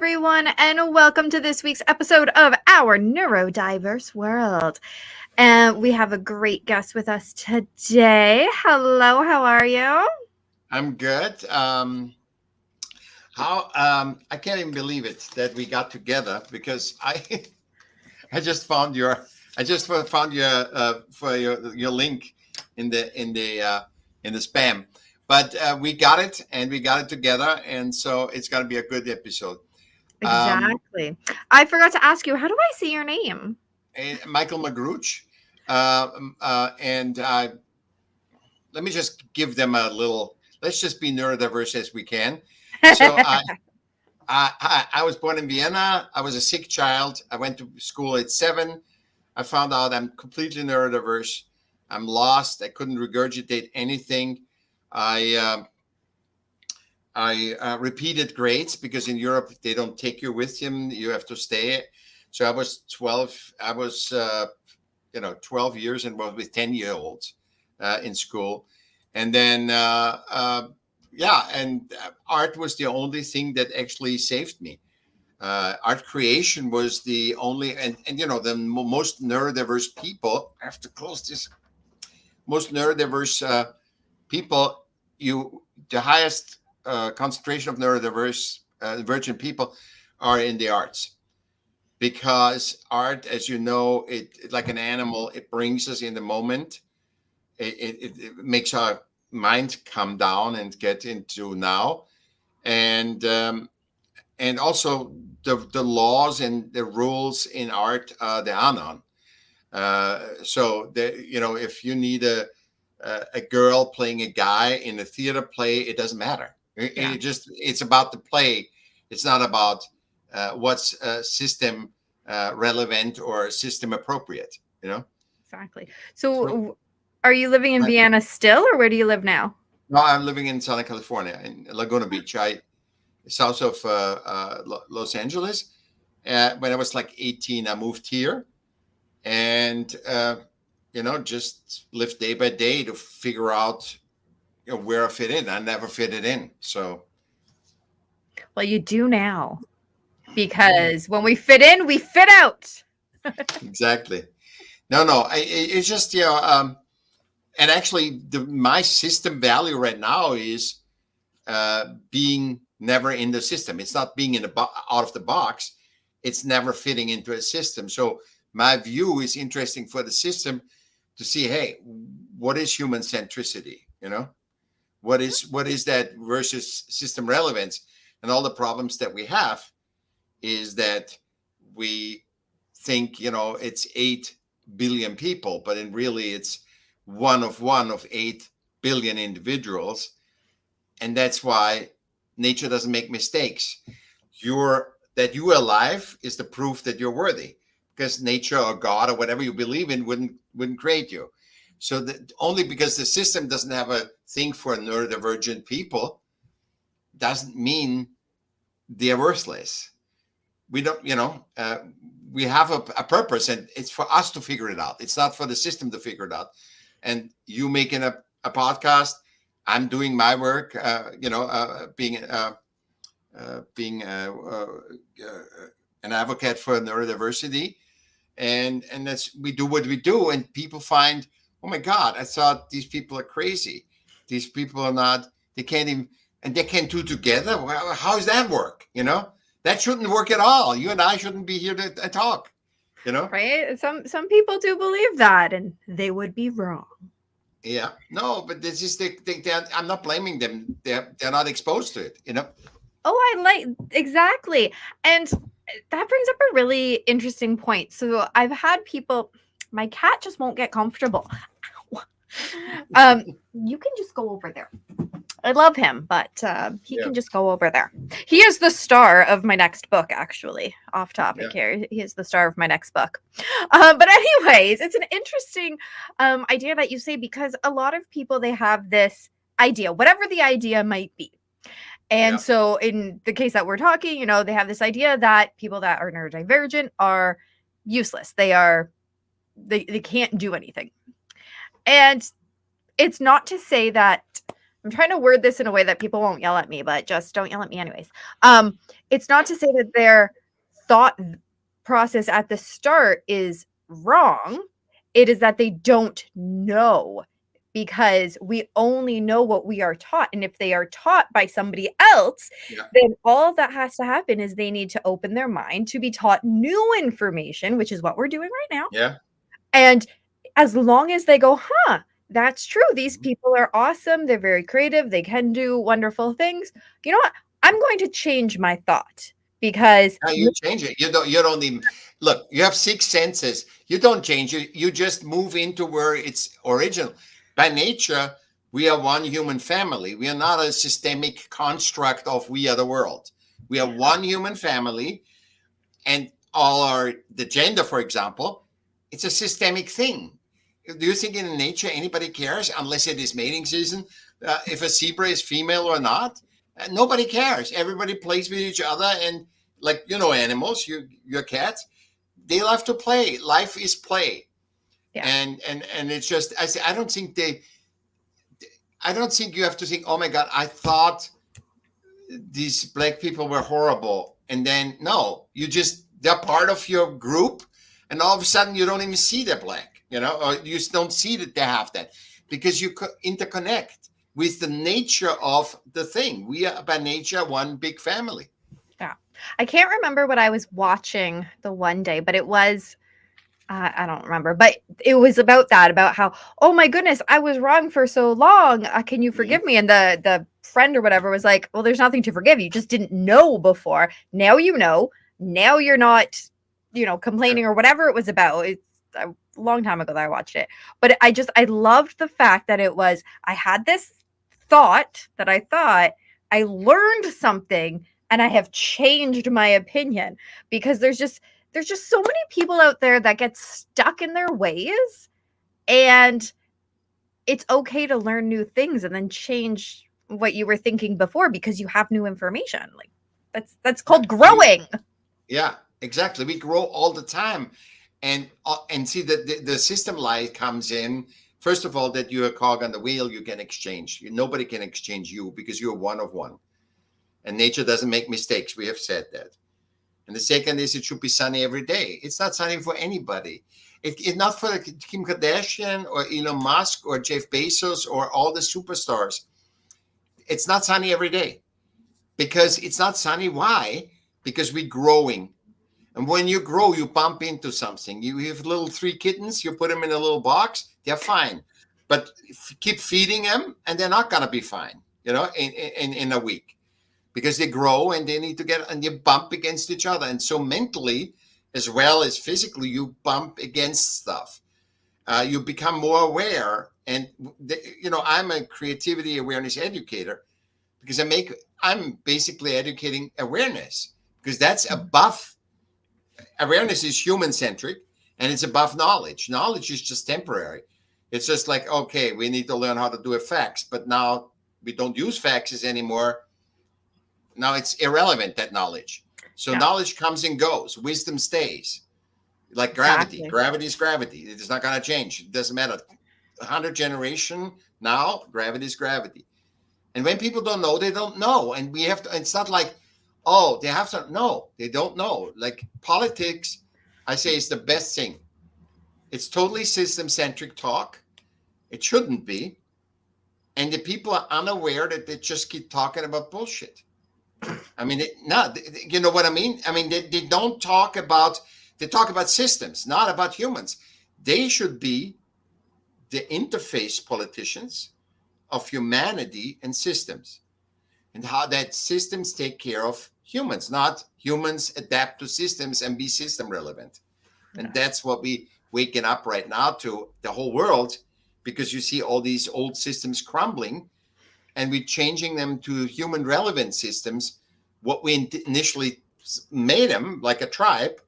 everyone, and welcome to this week's episode of our Neurodiverse World. And we have a great guest with us today. Hello, how are you? I'm good. I can't even believe it that we got together because I just found your for your link in the spam, but we got it and we got it together, and so it's gonna be a good episode. Exactly. I forgot to ask you, how do I say your name? Michaell Magrutsche, and let me just give them a little. Let's just be neurodiverse as we can. So I was born in Vienna. I was a sick child. I went to school at 7. I found out I'm completely neurodiverse. I'm lost. I couldn't regurgitate anything. I repeated grades because in Europe they don't take you with them. You have to stay. So I was 12. I was 12 years and was with 10-year-olds in school, and then art was the only thing that actually saved me. Art creation was the only, and the most neurodiverse people. I have to close this. Most neurodiverse people, the highest concentration of neurodiverse divergent people are in the arts, because art, as you know, it like an animal, it brings us in the moment. It makes our mind come down and get into now, and also the laws and the rules in art, the anon. So if you need a girl playing a guy in a theater play, it doesn't matter. It's about the play. It's not about what's system relevant or system appropriate. Exactly. So are you living in Vienna still, or where do you live now? No, I'm living in Southern California, in Laguna Beach, south of Los Angeles. When I was like 18, I moved here, and just lived day by day to figure out where I fit in. I never fitted in, so. Well, you do now, because when we fit in, we fit out. Exactly. No. It's just and actually, my system value right now is being never in the system. It's not being out of the box. It's never fitting into a system. So my view is interesting for the system to see, hey, what is human centricity? What is that versus system relevance? And all the problems that we have is that we think, it's 8 billion people, but in really it's one of 8 billion individuals. And that's why nature doesn't make mistakes. That you are alive is the proof that you're worthy, because nature or God or whatever you believe in wouldn't create you. So that only because the system doesn't have a thing for neurodivergent people doesn't mean they're worthless. We don't, we have a purpose, and it's for us to figure it out. It's not for the system to figure it out. And you making a podcast, I'm doing my work, being an advocate for neurodiversity, and we do what we do, and people find, oh my God, I thought these people are crazy. These people are not. They can't even, and they can't do together. Well, how does that work? That shouldn't work at all. You and I shouldn't be here to talk. Right? Some people do believe that, and they would be wrong. Yeah, no, but this is I'm not blaming them. They're not exposed to it. Oh, exactly. And that brings up a really interesting point. So I've had people, my cat just won't get comfortable. You can just go over there. I love him, but he can just go over there. He is the star of my next book, actually. Off topic here. He is the star of my next book. But anyways, it's an interesting idea that you say, because a lot of people, they have this idea, whatever the idea might be. And so in the case that we're talking, they have this idea that people that are neurodivergent are useless. They can't do anything. And it's not to say that I'm trying to word this in a way that people won't yell at me, but just don't yell at me anyways. It's not to say that their thought process at the start is wrong. It is that they don't know, because we only know what we are taught. And if they are taught by somebody else, then all that has to happen is they need to open their mind to be taught new information, which is what we're doing right now. Yeah. And as long as they go, that's true, these people are awesome, they're very creative, they can do wonderful things. You know what? I'm going to change my thought, because you change it. You don't even look. You have 6 senses. You don't change it. You just move into where it's original. By nature, we are one human family. We are not a systemic construct of we are the world. We are one human family, and the gender, for example, it's a systemic thing. Do you think in nature anybody cares, unless it is mating season, if a zebra is female or not? Nobody cares. Everybody plays with each other, and like, animals, your cats, they love to play. Life is play. Yeah. And it's just, I don't think you have to think, oh my God, I thought these black people were horrible. And then, no, they're part of your group. And all of a sudden you don't even see they're black, or you just don't see that they have that, because you interconnect with the nature of the thing. We are by nature one big family. Yeah. I can't remember what I was watching the one day, but it was, I don't remember, but it was about how, oh my goodness, I was wrong for so long. Can you forgive me? And the friend or whatever was like, well, there's nothing to forgive. You just didn't know before. Now you know. Now you're not, complaining or whatever it was about. It's a long time ago that I watched it. But I loved the fact that I had this thought that I thought I learned something, and I have changed my opinion, because there's just so many people out there that get stuck in their ways, and it's okay to learn new things and then change what you were thinking before, because you have new information. Like that's called growing. Yeah, exactly. We grow all the time, and see that the system light comes in. First of all, that you're a cog on the wheel, you can exchange. Nobody can exchange you, because you're one of one. And nature doesn't make mistakes. We have said that. And the second is, it should be sunny every day. It's not sunny for anybody. It's not for Kim Kardashian or Elon Musk or Jeff Bezos or all the superstars. It's not sunny every day, because it's not sunny. Why? Because we're growing. And when you grow, you bump into something. You have little 3 kittens, you put them in a little box, they're fine. But keep feeding them, and they're not going to be fine, in a week, because they grow and they need to and you bump against each other. And so mentally, as well as physically, you bump against stuff. You become more aware. And, I'm a creativity-awareness educator, because I'm basically educating awareness, because that's above. Awareness is human-centric, and it's above knowledge. Knowledge is just temporary. It's just like, okay, we need to learn how to do a fax, but now we don't use faxes anymore. Now it's irrelevant, that knowledge. So knowledge comes and goes. Wisdom stays. Like gravity. Exactly. Gravity is gravity. It's not going to change. It doesn't matter. 100 generation now, gravity is gravity. And when people don't know, they don't know. And we have to, it's not like, oh, they have to, no, they don't know. Like politics, I say, is the best thing. It's totally system-centric talk. It shouldn't be. And the people are unaware that they just keep talking about bullshit. I mean, you know what I mean? I mean, they don't talk about, they talk about systems, not about humans. They should be the interface politicians of humanity and systems, and how that systems take care of humans, not humans adapt to systems and be system relevant. And that's what we waking up right now to, the whole world, because you see all these old systems crumbling, and we're changing them to human relevant systems. What we initially made them, like a tribe,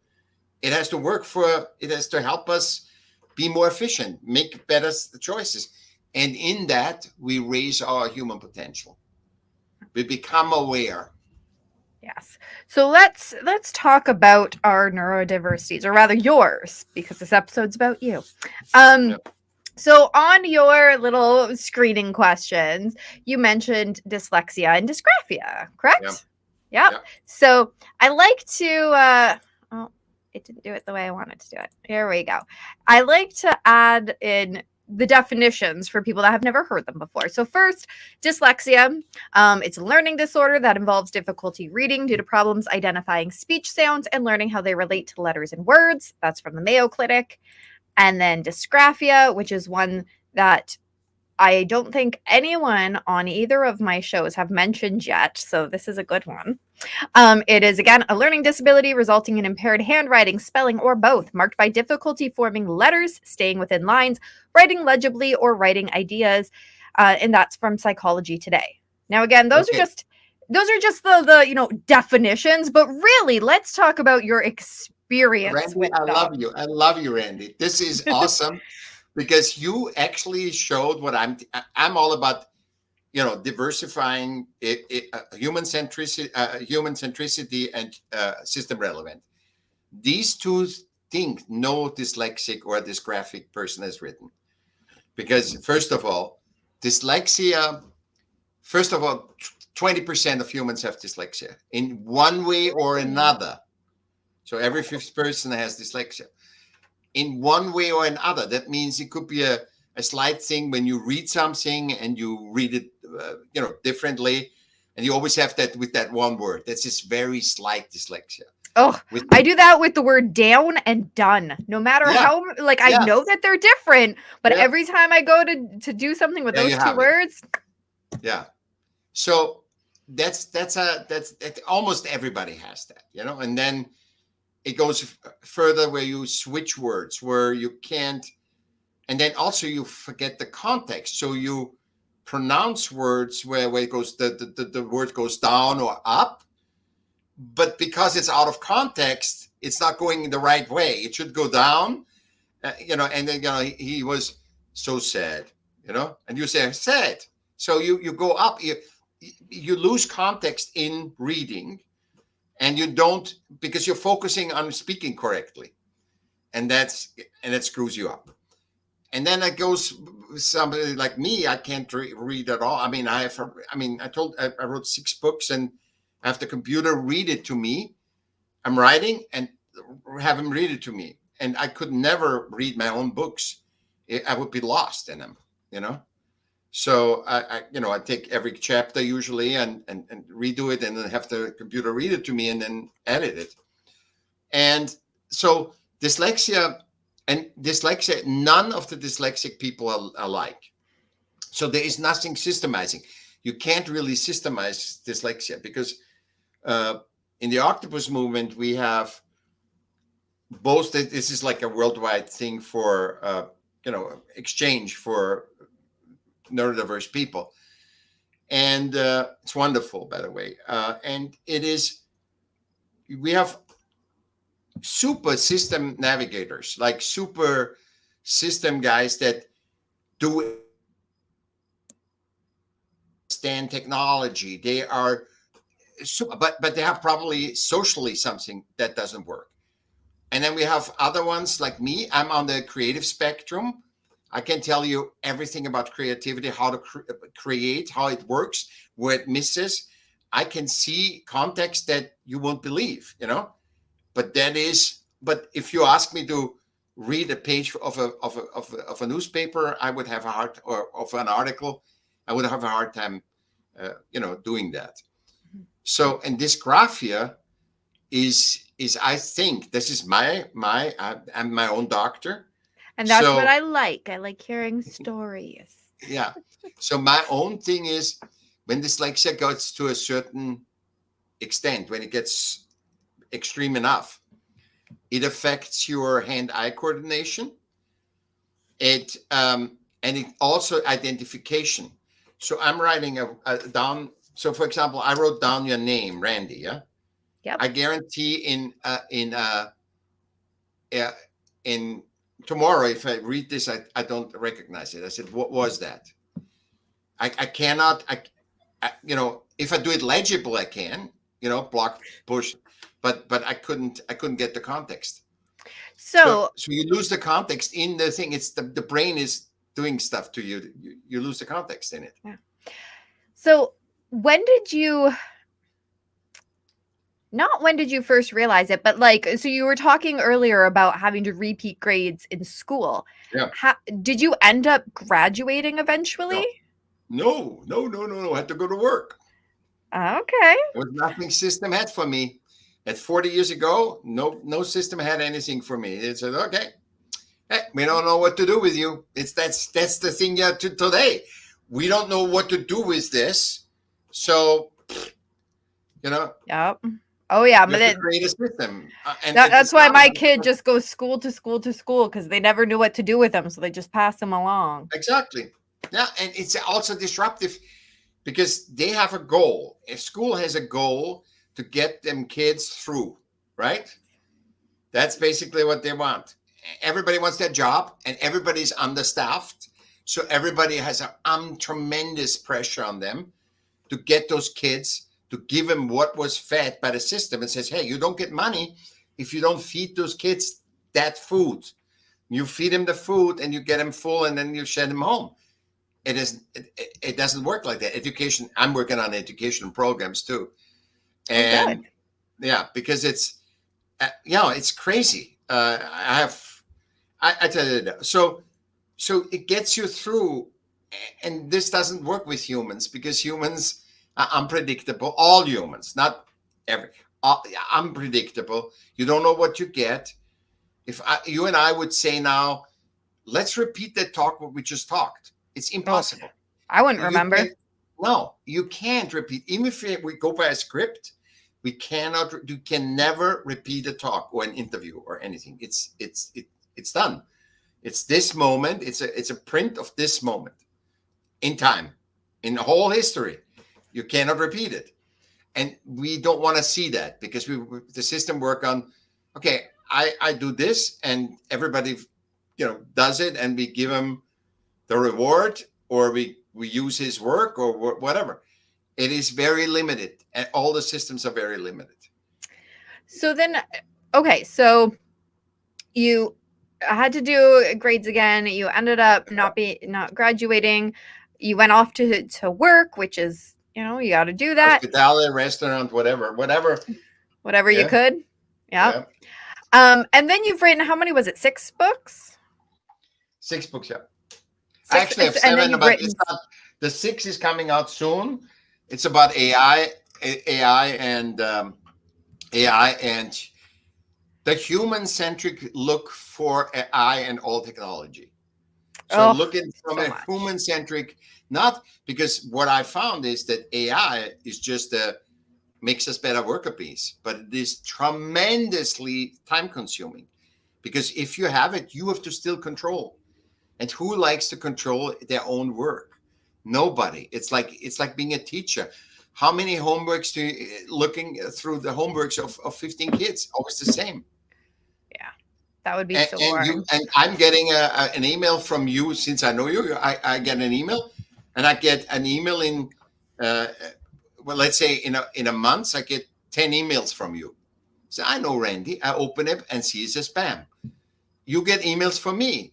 it has to help us be more efficient, make better choices. And in that, we raise our human potential. We become aware. Yes. So let's talk about our neurodiversities, or rather yours, because this episode's about you. So on your little screening questions, you mentioned dyslexia and dysgraphia, correct? Yep. Yeah. So I like to oh, it didn't do it the way I wanted to do it. Here we go. I like to add in the definitions for people that have never heard them before. So first, dyslexia. It's a learning disorder that involves difficulty reading due to problems identifying speech sounds and learning how they relate to letters and words. That's from the Mayo Clinic. And then dysgraphia, which is one that I don't think anyone on either of my shows have mentioned yet. So this is a good one. It is, again, a learning disability resulting in impaired handwriting, spelling, or both, marked by difficulty forming letters, staying within lines, writing legibly, or writing ideas. And that's from Psychology Today. Now, again, those are just the definitions, but really, let's talk about your experience Randy, with I them. love you. I love you, Randy. This is awesome because you actually showed what I'm all about, diversifying human centricity and system relevant. These two things no dyslexic or dysgraphic person has written. Because first of all, 20% of humans have dyslexia in one way or another. So every fifth person has dyslexia in one way or another. That means it could be a slight thing when you read something and you read it, differently. And you always have that with that one word. That's just very slight dyslexia. Oh, I do that with the word down and done. No matter how, I know that they're different, but every time I go to do something with those two words. Yeah. So that's almost everybody has that, and then it goes further where you switch words, where you can't, and then also you forget the context. So you pronounce words where it goes, the word goes down or up, but because it's out of context, it's not going the right way. It should go down, and then, he was so sad, and you say sad. So you go up, you lose context in reading. And you don't, because you're focusing on speaking correctly, and that screws you up. And then it goes, somebody like me, I can't read at all. I mean, I wrote 6 books, and I have the computer read it to me. I'm writing and have him read it to me, and I could never read my own books. I would be lost in them, So I take every chapter usually and redo it, and then have the computer read it to me and then edit it. And so dyslexia, none of the dyslexic people are alike. So there is nothing systemizing. You can't really systemize dyslexia because in the octopus movement, we have both. This is like a worldwide thing for, exchange for neurodiverse people, and it's wonderful, by the way. And we have super system navigators, like super system guys that do understand technology. They are but they have probably socially something that doesn't work. And then we have other ones like me. I'm on the creative spectrum. I can tell you everything about creativity, how to create, how it works, where it misses. I can see context that you won't believe, But if you ask me to read a page of a newspaper, I would have or of an article, I would have a hard time, doing that. So, and dysgraphia is I think this is I'm my own doctor. And that's what I like. I like hearing stories. Yeah. So my own thing is when dyslexia gets to a certain extent, when it gets extreme enough, it affects your hand-eye coordination. And it also identification. So I'm writing down. So for example, I wrote down your name, Randy. Yeah. Yep. I guarantee in tomorrow, if I read this, I don't recognize it. I said, what was that? I cannot, if I do it legible, I can, block, push, but I couldn't get the context. So you lose the context in the thing. It's the brain is doing stuff to you, you lose the context in it. Yeah. So when did you first realize it, but like, so you were talking earlier about having to repeat grades in school. Yeah. Did you end up graduating eventually? No. I had to go to work. Okay. There was nothing system had for me. At 40 years ago, no system had anything for me. It said, okay, hey, we don't know what to do with you. That's the thing today. We don't know what to do with this. So, Yep. Oh yeah, but to create a system. That's why my kid just goes school to school to school, because they never knew what to do with them, so they just pass them along. Exactly. Yeah, and it's also disruptive because they have a goal. If school has a goal to get them kids through, right? That's basically what they want. Everybody wants their job, and everybody's understaffed. So everybody has a tremendous pressure on them to get those kids, to give them what was fed by the system, and says, hey, you don't get money if you don't feed those kids that food. You feed them the food and you get them full, and then you send them home. It doesn't work like that. Education, I'm working on education programs too. And yeah, because it's, it's crazy. I tell you that. So it gets you through, and this doesn't work with humans because humans are unpredictable. All humans, not every, unpredictable. You don't know what you get. If you and I would say now, let's repeat that talk what we just talked. It's impossible. I wouldn't remember. No, you can't repeat. Even if we go by a script, we cannot. You can never repeat a talk or an interview or anything. It's done. It's this moment. It's a print of this moment in time, in the whole history. You cannot repeat it, and we don't want to see that because the system work on. Okay, I do this, and everybody, does it, and we give them the reward, or we use his work or whatever. It is very limited, and all the systems are very limited. So then, okay, so you had to do grades again. You ended up not graduating. You went off to work, which is, you got to do that. Hospitality, restaurant, whatever you could. Yeah. And then you've written, how many was it? 6 books? 6 books, yeah. I actually have 7, but it's not. The 6 is coming out soon. It's about AI and the human-centric look for AI and all technology. So looking from a human-centric, not because what I found is that AI is just makes us better worker bees, but it is tremendously time-consuming because if you have it, you have to still control. And who likes to control their own work? Nobody. It's like being a teacher. How many homeworks looking through the homeworks of 15 kids? Always the same. Yeah, that would be so boring. And I'm getting an email from you since I know you. I get an email, and I get an email in, let's say in a month, I get 10 emails from you. So I know Randy. I open it and see it's a spam. You get emails from me.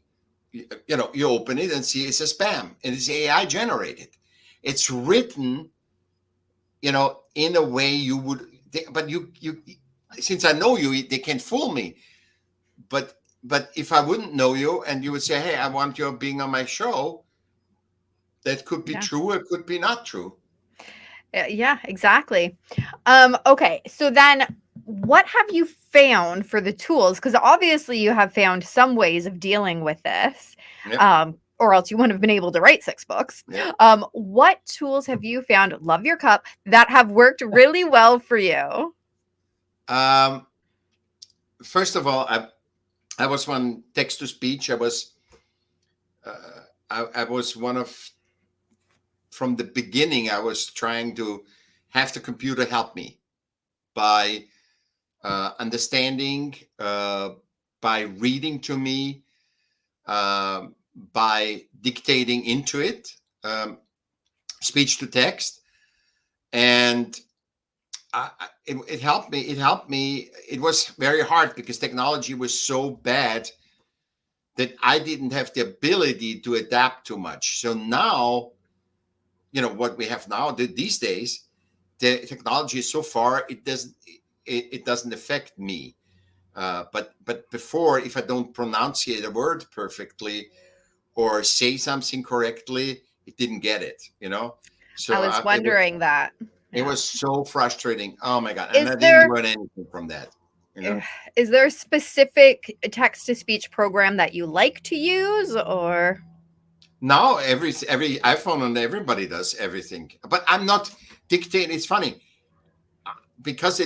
You open it and see it's a spam, and it's AI generated. It's written, in a way you would, but you since I know you, they can't fool me. But if I wouldn't know you and you would say, hey, I want you being on my show, that could be true or it could be not true. Yeah, exactly. Okay, so then what have you found for the tools? Because obviously you have found some ways of dealing with this, or else you wouldn't have been able to write 6 books. What tools have you found, love your cup, that have worked really well for you? First of all, I was one text to speech. I was one of, from the beginning, I was trying to have the computer help me by understanding, by reading to me, by dictating into it, speech to text. And it helped me. It was very hard because technology was so bad that I didn't have the ability to adapt too much. So now, what we have now these days, the technology is so far, it doesn't affect me. But before, if I don't pronunciate a word perfectly or say something correctly, it didn't get it, So I was wondering that. It was so frustrating. Oh my God. Is And I didn't there- learn anything from that. Is there a specific text-to-speech program that you like to use, or? Now every iPhone and everybody does everything, but I'm not dictating. It's funny because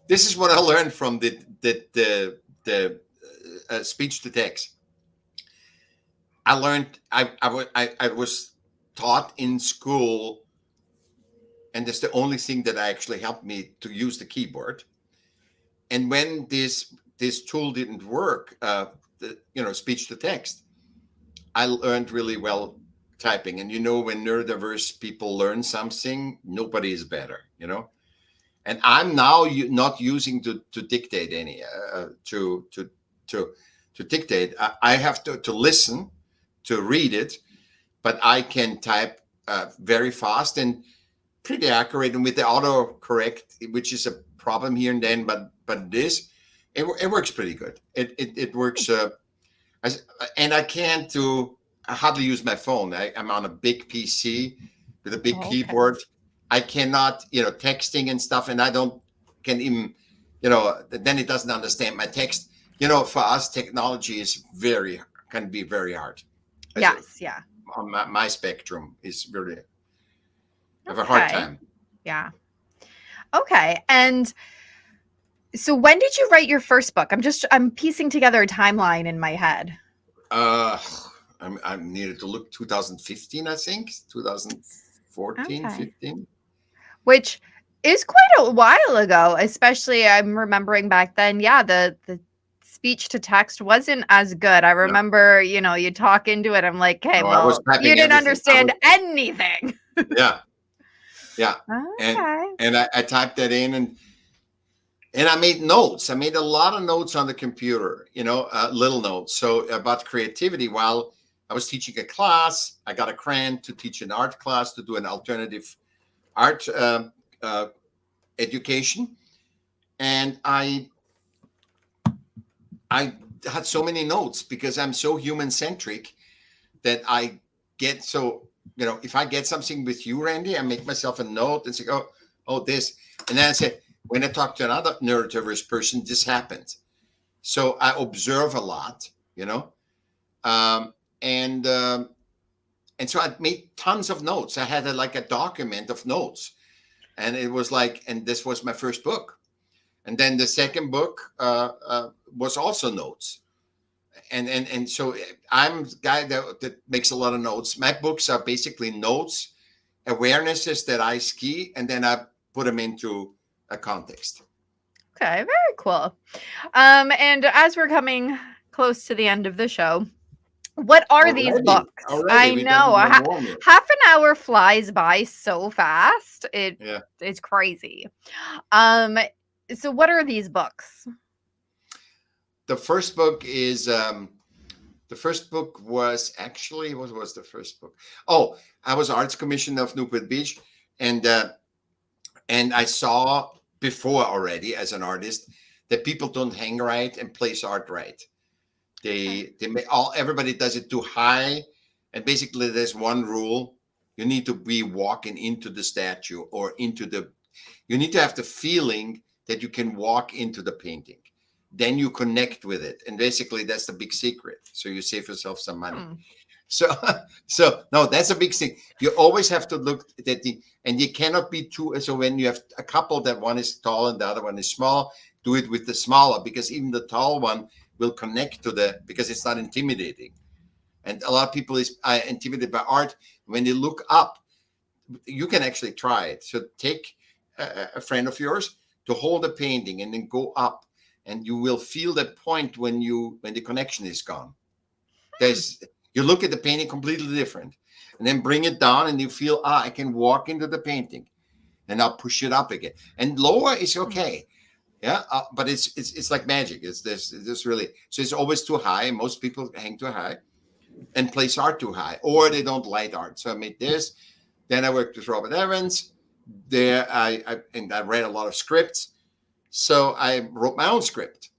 this is what I learned from the speech to text. I learned I was taught in school, and that's the only thing that actually helped me to use the keyboard. And when this tool didn't work, speech to text, I learned really well typing. And when neurodiverse people learn something, nobody is better, And I'm now not using to dictate any to dictate. I have to listen, to read it, but I can type very fast and pretty accurate, and with the autocorrect, which is a problem here and then, but it works pretty good. It works. And I can't hardly use my phone. I'm on a big PC with a big keyboard. I cannot, texting and stuff, and I can even, then it doesn't understand my text. For us, technology can be very hard. Yes, yeah. On my spectrum is really, I have a hard time. Yeah. Okay. And so when did you write your first book? I'm piecing together a timeline in my head. I needed to look 2015, I think, 2014, 15. Which is quite a while ago, especially I'm remembering back then. Yeah, the speech to text wasn't as good. I remember, you talk into it. I'm like, hey, you didn't understand anything. Yeah. Yeah. Okay. And I typed that in and I made notes. I made a lot of notes on the computer, little notes. So about creativity, while I was teaching a class, I got a grant to teach an art class, to do an alternative art education. And I had so many notes because I'm so human-centric that I get so, if I get something with you, Randy, I make myself a note and say, oh, this. And then I say, when I talk to another neurodiverse person, this happens. So I observe a lot, and so I made tons of notes. I had a document of notes, and it was and this was my first book. And then the second book was also notes. And so I'm a guy that makes a lot of notes. My books are basically notes, awarenesses that I ski, and then I put them into a context. Okay, very cool. And as we're coming close to the end of the show, what are these books? I know half an hour flies by so fast. It's crazy. So what are these books? The first book is the first book was actually, what was the first book? Oh, I was Arts Commissioner of Newport Beach, and I saw before already as an artist that people don't hang right and place art right. Everybody does it too high, and basically there's one rule: you need to be walking into the statue or you need to have the feeling that you can walk into the painting. Then you connect with it, and basically that's the big secret. So you save yourself some money. So no, that's a big thing. You always have to look at and you cannot be too. So when you have a couple that one is tall and the other one is small, do it with the smaller, because even the tall one will connect to because it's not intimidating. And a lot of people are intimidated by art. When they look up, you can actually try it. So take a friend of yours to hold a painting and then go up, and you will feel that point when the connection is gone. You look at the painting completely different, and then bring it down and you feel, I can walk into the painting, and I'll push it up again. And lower is okay. Yeah, but it's like magic. It's this really, so it's always too high. Most people hang too high and place art too high, or they don't like art. So I made this. Then I worked with Robert Evans. There I read a lot of scripts. So I wrote my own script,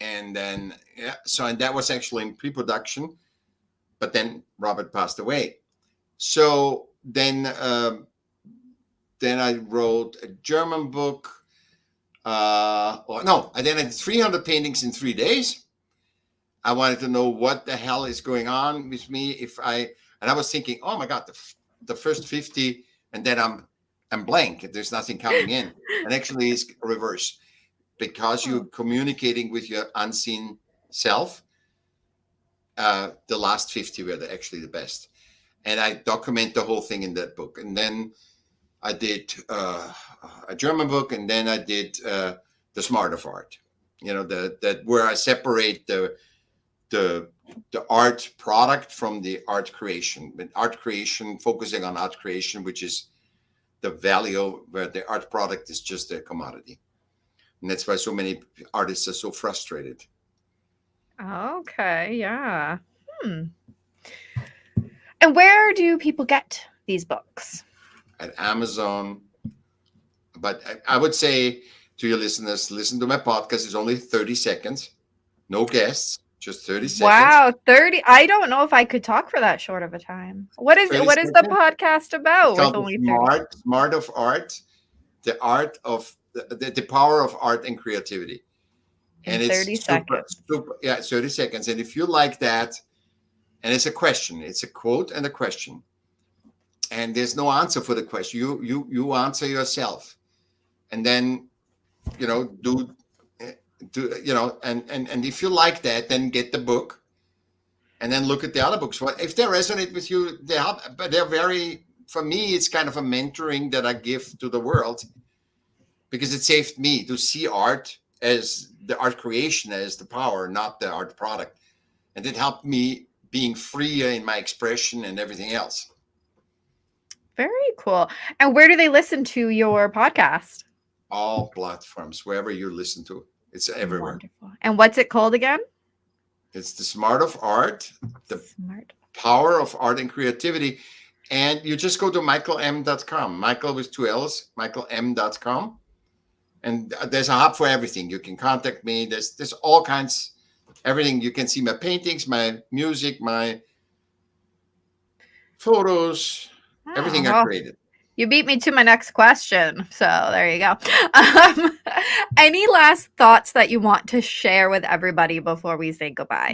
and then and that was actually in pre-production, but then Robert passed away. So then I wrote a German book. I did 300 paintings in 3 days. I wanted to know what the hell is going on with me and I was thinking, oh my God, the first 50, and then I'm blank. There's nothing coming in. And actually it's reverse, because you're communicating with your unseen self. The last 50 were actually the best. And I document the whole thing in that book. And then I did a German book, and then I did The Smart of Art. That where I separate the art product from the art creation. But art creation, focusing on art creation, which is the value, where the art product is just a commodity. And that's why so many artists are so frustrated. Okay, yeah. And where do people get these books? At Amazon. But I would say to your listeners, listen to my podcast. It's only 30 seconds. No guests, just 30 seconds. Wow, 30. I don't know if I could talk for that short of a time. What is the podcast about? It's called Smart of Art, the art of the power of art and creativity. And it's 30 seconds. 30 seconds. And if you like that, and it's a question, it's a quote and a question. And there's no answer for the question. You answer yourself, and then do and if you like that, then get the book, and then look at the other books. If they resonate with you, they help. But they're very, for me, it's kind of a mentoring that I give to the world, because it saved me to see art as the art creation, as the power, not the art product, and it helped me being freer in my expression and everything else. Very cool. And where do they listen to your podcast? All platforms, wherever you listen to. It's everywhere. Wonderful. And what's it called again? It's The Smart of Art, the power of art and creativity. And you just go to michaellm.com. Michael with 2 L's, michaellm.com. And there's a hub for everything. You can contact me. There's all kinds, everything. You can see my paintings, my music, my photos, everything I created. You beat me to my next question. So there you go. Any last thoughts that you want to share with everybody before we say goodbye?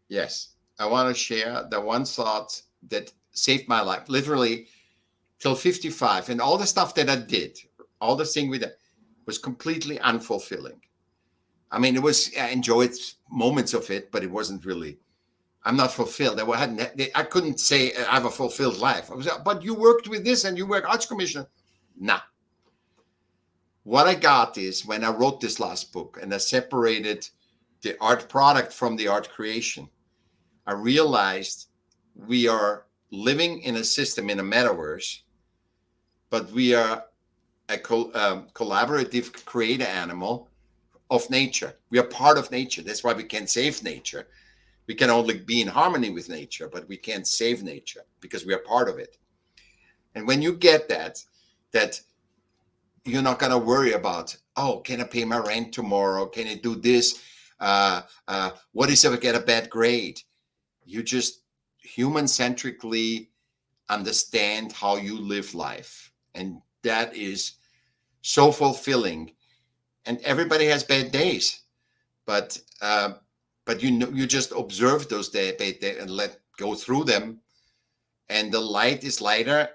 Yes. I want to share the one thought that saved my life, literally till 55. And all the stuff that I did, all the thing with it, was completely unfulfilling. I mean, I enjoyed moments of it, but it wasn't really, I'm not fulfilled. I couldn't say I have a fulfilled life. But you worked with this and you were arts commissioner. Nah. What I got is, when I wrote this last book and I separated the art product from the art creation, I realized we are living in a system, in a metaverse, but we are a collaborative creator animal of nature. We are part of nature. That's why we can't save nature. We can only be in harmony with nature, but we can't save nature because we are part of it. And when you get that you're not going to worry about, can I pay my rent tomorrow? Can I do this? What is if I get a bad grade? You just human-centrically understand how you live life. And that is so fulfilling. And everybody has bad days, but you just observe those days and let go through them, and the light is lighter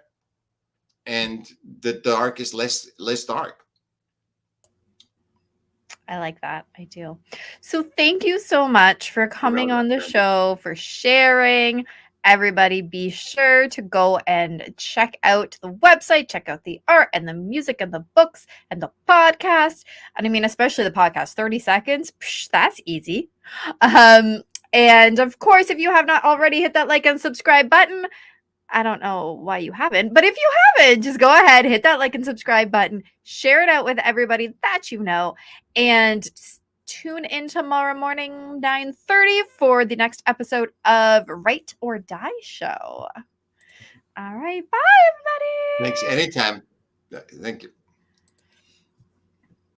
and the dark is less dark. I like that. I do. So thank you so much for coming on the show, for sharing. Everybody, be sure to go and check out the website, check out the art and the music and the books and the podcast. And I mean, especially the podcast, 30 seconds. That's easy. And of course, if you have not already hit that like and subscribe button, I don't know why you haven't, but if you haven't, just go ahead, hit that like and subscribe button, share it out with everybody that you know, and tune in tomorrow morning, 9:30 for the next episode of Write or Die Show. All right. Bye, everybody. Thanks. Anytime. Thank you.